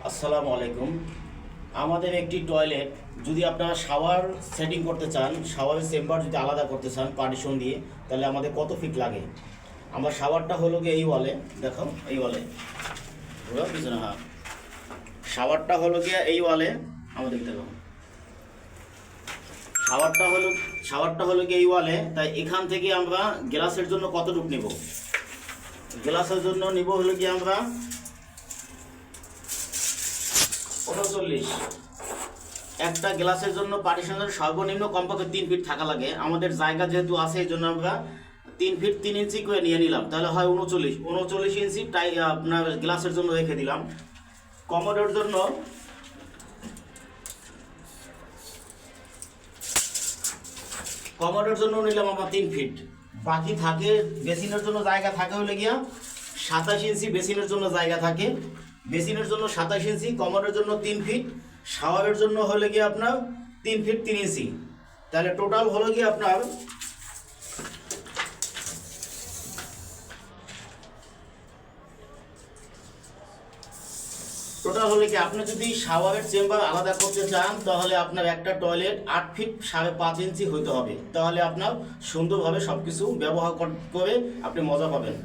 আসসালামু আলাইকুম। আমাদের একটি টয়লেট যদি আপনারা শাওয়ার সেটিং করতে চান, শাওয়ারের চেম্বার যদি আলাদা করতে চান পার্টিশন দিয়ে, তাহলে আমাদের কত ফিট লাগে। আমার শাওয়ারটা হলো গিয়ে এই ওয়ালে, দেখো এই ওয়ালে পুরো পিছনে, হ্যাঁ শাওয়ারটা হলো গিয়ে এই ওয়ালে। আমাদের দেখো শাওয়ারটা হলো গিয়ে এই ওয়ালে। তাই এখান থেকে আমরা গ্লাসের জন্য কতটুকু নিব, গ্লাসের জন্য নিব হলো গিয়ে আমরা 39। একটা গ্লাসের জন্য পার্টিশনের সর্বনিম্ন কমপক্ষে 3 ফিট থাকা লাগে। আমাদের জায়গা যেহেতু আছে এই জন্য আমরা 3 ফিট 3 ইঞ্চি করে নিয়ে নিলাম, তাহলে হয় 39 ইঞ্চি টাই আপনার গ্লাসের জন্য রেখে দিলাম। কমোডের জন্য নিলাম আমরা 3 ফিট। বাকি থাকে বেসিনের জন্য জায়গা থাকে হলে গিয়া 27 ইঞ্চি, বেসিনের জন্য জায়গা থাকে, বেসিনের জন্য 27 ইঞ্চি, কমোডের জন্য 3 ফিট, শাওয়ারের জন্য হলে গিয়ে আপনার 3 ফিট 3 ইঞ্চি। তাহলে টোটাল হলো গিয়ে আপনার আপনি যদি শাওয়ারের চেম্বার আলাদা করতে চান তাহলে আপনার একটা টয়লেট 8 ফিট 5.5 ইঞ্চি হইতে হবে। তাহলে আপনার সুন্দরভাবে সবকিছু ব্যবহার করে আপনি মজা পাবেন।